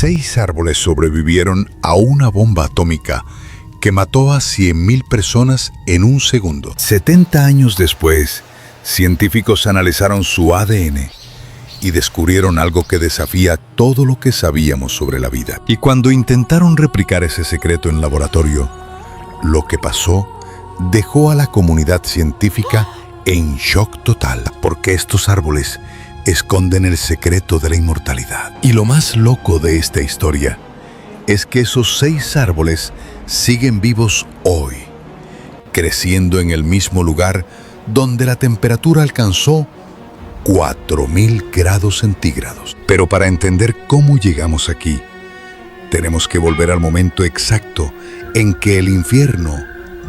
6 árboles sobrevivieron a una bomba atómica que mató a 100.000 personas en un segundo. 70 años después, científicos analizaron su ADN y descubrieron algo que desafía todo lo que sabíamos sobre la vida. Y cuando intentaron replicar ese secreto en laboratorio, lo que pasó dejó a la comunidad científica en shock total, porque estos árboles esconden el secreto de la inmortalidad. Y lo más loco de esta historia es que esos 6 árboles siguen vivos hoy, creciendo en el mismo lugar donde la temperatura alcanzó 4.000 grados centígrados. Pero para entender cómo llegamos aquí, tenemos que volver al momento exacto en que el infierno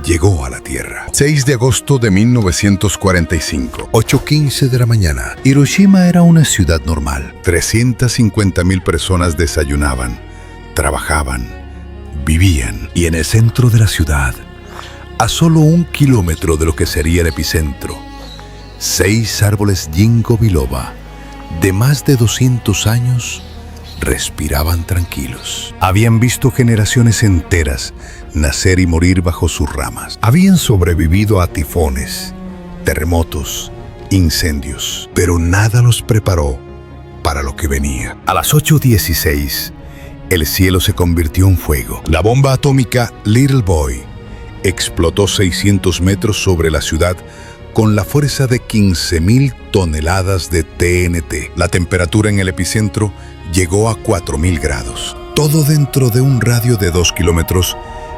llegó a la Tierra. 6 de agosto de 1945, 8:15 de la mañana. Hiroshima era una ciudad normal. 350.000 personas desayunaban, trabajaban, vivían. Y en el centro de la ciudad, a solo 1 kilómetro de lo que sería el epicentro, 6 árboles ginkgo biloba de más de 200 años respiraban tranquilos. Habían visto generaciones enteras nacer y morir bajo sus ramas. Habían sobrevivido a tifones, terremotos, incendios, pero nada los preparó para lo que venía. A las 8:16, el cielo se convirtió en fuego. La bomba atómica Little Boy explotó 600 metros sobre la ciudad con la fuerza de 15.000 toneladas de TNT. La temperatura en el epicentro llegó a 4.000 grados. Todo dentro de un radio de 2 kilómetros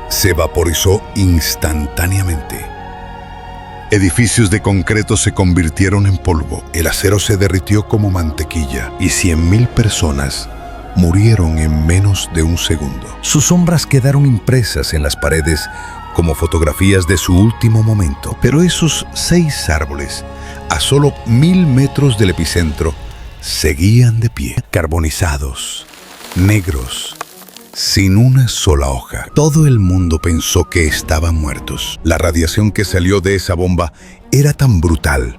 se vaporizó instantáneamente. Edificios de concreto se convirtieron en polvo. El acero se derritió como mantequilla y 100.000 personas murieron en menos de un segundo. Sus sombras quedaron impresas en las paredes como fotografías de su último momento. Pero esos 6 árboles, a solo 1.000 metros del epicentro, seguían de pie, carbonizados, negros, sin una sola hoja. Todo el mundo pensó que estaban muertos. La radiación que salió de esa bomba era tan brutal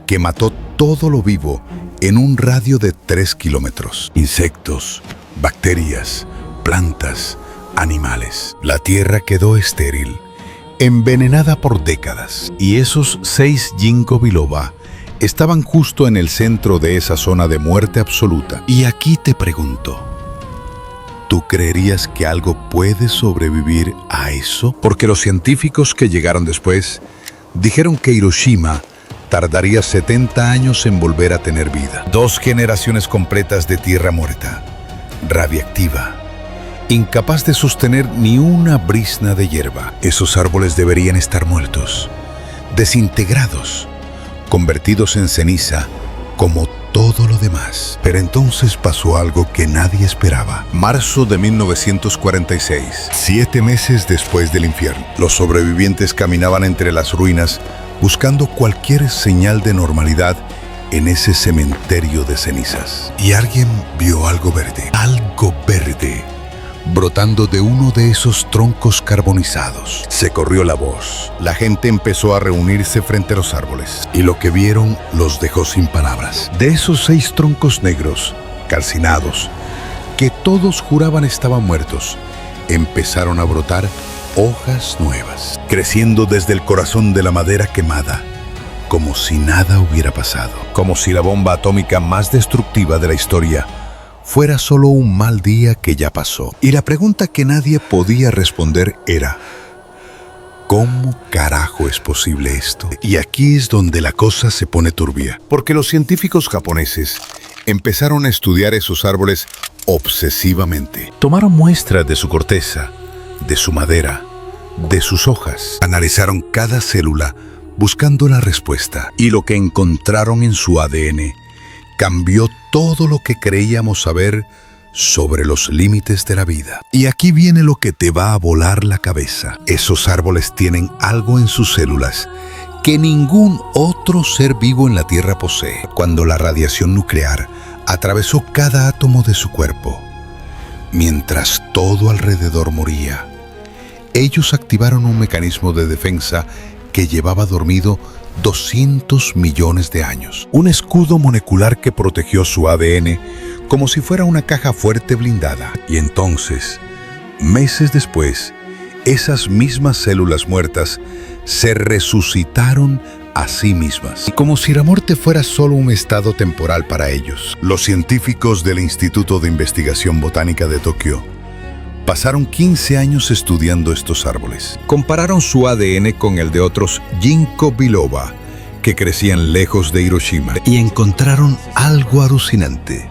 que mató todo lo vivo en un radio de 3 kilómetros. Insectos, bacterias, plantas, animales. La tierra quedó estéril, envenenada por décadas. Y esos 6 ginkgo biloba estaban justo en el centro de esa zona de muerte absoluta. Y aquí te pregunto, ¿tú creerías que algo puede sobrevivir a eso? Porque los científicos que llegaron después dijeron que Hiroshima tardaría 70 años en volver a tener vida. 2 generaciones completas de tierra muerta, radiactiva, incapaz de sostener ni una brizna de hierba. Esos árboles deberían estar muertos, desintegrados, convertidos en ceniza como todo lo demás. Pero entonces pasó algo que nadie esperaba. Marzo de 1946, 7 meses después del infierno. Los sobrevivientes caminaban entre las ruinas buscando cualquier señal de normalidad en ese cementerio de cenizas. Y alguien vio algo verde brotando de uno de esos troncos carbonizados. Se corrió la voz. La gente empezó a reunirse frente a los árboles y lo que vieron los dejó sin palabras. De esos 6 troncos negros, calcinados, que todos juraban estaban muertos, empezaron a brotar hojas nuevas, creciendo desde el corazón de la madera quemada, como si nada hubiera pasado, como si la bomba atómica más destructiva de la historia fuera solo un mal día que ya pasó. Y la pregunta que nadie podía responder era, ¿cómo carajo es posible esto? Y aquí es donde la cosa se pone turbia, porque los científicos japoneses empezaron a estudiar esos árboles obsesivamente. Tomaron muestras de su corteza, de su madera, de sus hojas. Analizaron cada célula buscando la respuesta. Y lo que encontraron en su ADN cambió todo lo que creíamos saber sobre los límites de la vida. Y aquí viene lo que te va a volar la cabeza. Esos árboles tienen algo en sus células que ningún otro ser vivo en la Tierra posee. Cuando la radiación nuclear atravesó cada átomo de su cuerpo, mientras todo alrededor moría, ellos activaron un mecanismo de defensa que llevaba dormido 200 millones de años. Un escudo molecular que protegió su ADN como si fuera una caja fuerte blindada. Y entonces, meses después, esas mismas células muertas se resucitaron a sí mismas, como si la muerte fuera solo un estado temporal para ellos. Los científicos del Instituto de Investigación Botánica de Tokio pasaron 15 años estudiando estos árboles. Compararon su ADN con el de otros ginkgo biloba que crecían lejos de Hiroshima y encontraron algo alucinante.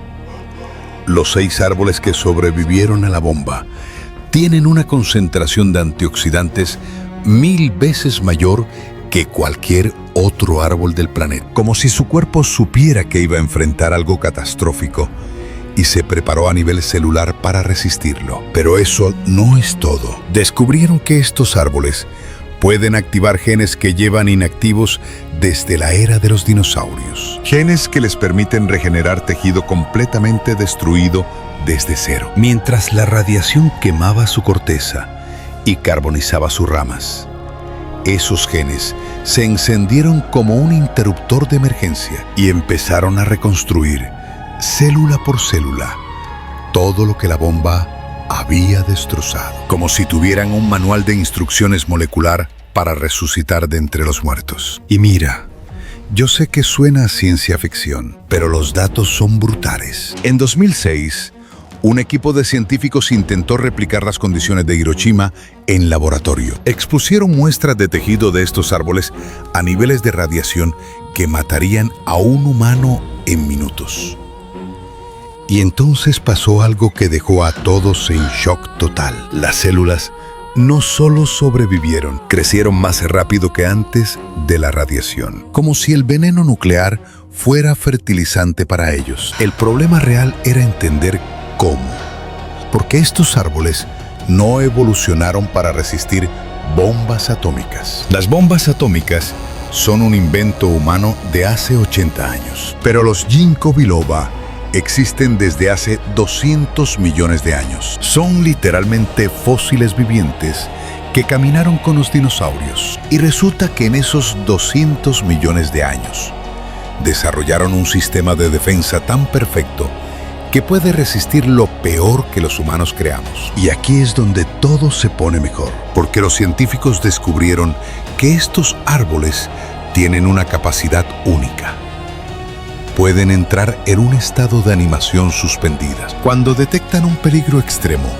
Los 6 árboles que sobrevivieron a la bomba tienen una concentración de antioxidantes 1000 veces mayor que cualquier otro árbol del planeta. Como si su cuerpo supiera que iba a enfrentar algo catastrófico y se preparó a nivel celular para resistirlo. Pero eso no es todo. Descubrieron que estos árboles pueden activar genes que llevan inactivos desde la era de los dinosaurios. Genes que les permiten regenerar tejido completamente destruido desde cero. Mientras la radiación quemaba su corteza y carbonizaba sus ramas, esos genes se encendieron como un interruptor de emergencia y empezaron a reconstruir, célula por célula, todo lo que la bomba había destrozado, como si tuvieran un manual de instrucciones molecular para resucitar de entre los muertos. Y mira, yo sé que suena a ciencia ficción, pero los datos son brutales. En 2006, un equipo de científicos intentó replicar las condiciones de Hiroshima en laboratorio. Expusieron muestras de tejido de estos árboles a niveles de radiación que matarían a un humano en minutos. Y entonces pasó algo que dejó a todos en shock total. Las células no solo sobrevivieron, crecieron más rápido que antes de la radiación, como si el veneno nuclear fuera fertilizante para ellos. El problema real era entender cómo, porque estos árboles no evolucionaron para resistir bombas atómicas. Las bombas atómicas son un invento humano de hace 80 años, pero los ginkgo biloba existen desde hace 200 millones de años. Son literalmente fósiles vivientes que caminaron con los dinosaurios. Y resulta que en esos 200 millones de años desarrollaron un sistema de defensa tan perfecto que puede resistir lo peor que los humanos creamos. Y aquí es donde todo se pone mejor, porque los científicos descubrieron que estos árboles tienen una capacidad única. Pueden entrar en un estado de animación suspendida. Cuando detectan un peligro extremo,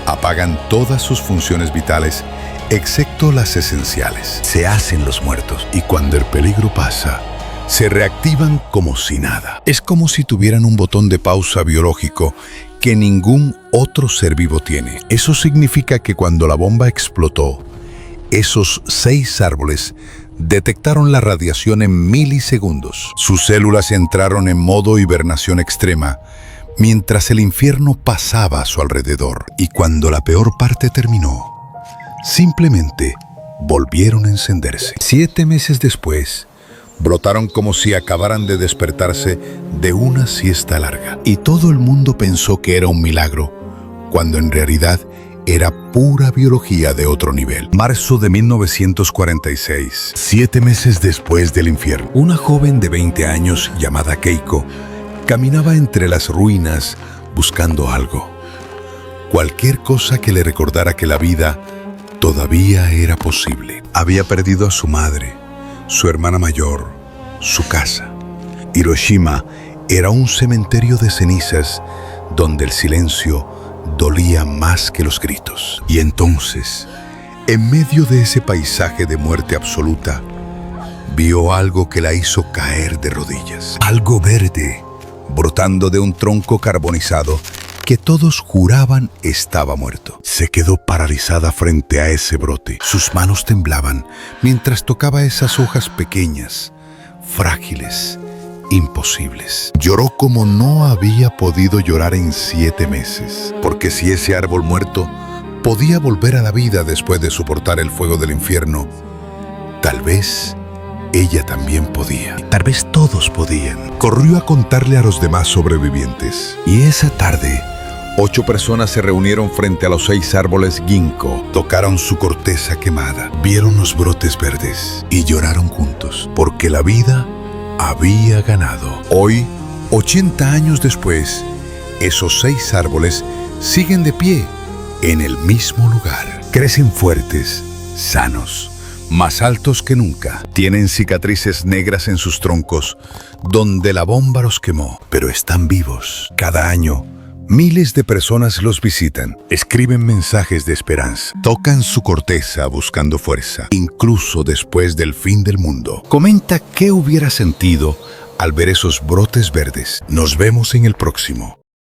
apagan todas sus funciones vitales, excepto las esenciales. Se hacen los muertos y cuando el peligro pasa, se reactivan como si nada. Es como si tuvieran un botón de pausa biológico que ningún otro ser vivo tiene. Eso significa que cuando la bomba explotó, esos 6 árboles detectaron la radiación en milisegundos. Sus células entraron en modo hibernación extrema, mientras el infierno pasaba a su alrededor. Y cuando la peor parte terminó, simplemente volvieron a encenderse. 7 meses después, brotaron como si acabaran de despertarse de una siesta larga. Y todo el mundo pensó que era un milagro, cuando en realidad era pura biología de otro nivel. Marzo de 1946, 7 meses después del infierno. Una joven de 20 años llamada Keiko caminaba entre las ruinas buscando algo. Cualquier cosa que le recordara que la vida todavía era posible. Había perdido a su madre, su hermana mayor, su casa. Hiroshima era un cementerio de cenizas donde el silencio dolía más que los gritos. Y entonces, en medio de ese paisaje de muerte absoluta, vio algo que la hizo caer de rodillas. Algo verde, brotando de un tronco carbonizado que todos juraban estaba muerto. Se quedó paralizada frente a ese brote. Sus manos temblaban mientras tocaba esas hojas pequeñas, frágiles, imposibles. Lloró como no había podido llorar en 7 meses, porque si ese árbol muerto podía volver a la vida después de soportar el fuego del infierno, tal vez ella también podía. Tal vez todos podían. Corrió a contarle a los demás sobrevivientes. Y esa tarde, 8 personas se reunieron frente a los 6 árboles ginkgo, tocaron su corteza quemada, vieron los brotes verdes y lloraron juntos, porque la vida había ganado. Hoy, 80 años después, esos 6 árboles siguen de pie en el mismo lugar. Crecen fuertes, sanos, más altos que nunca. Tienen cicatrices negras en sus troncos, donde la bomba los quemó, pero están vivos. Cada año, miles de personas los visitan, escriben mensajes de esperanza, tocan su corteza buscando fuerza, incluso después del fin del mundo. Comenta qué hubiera sentido al ver esos brotes verdes. Nos vemos en el próximo.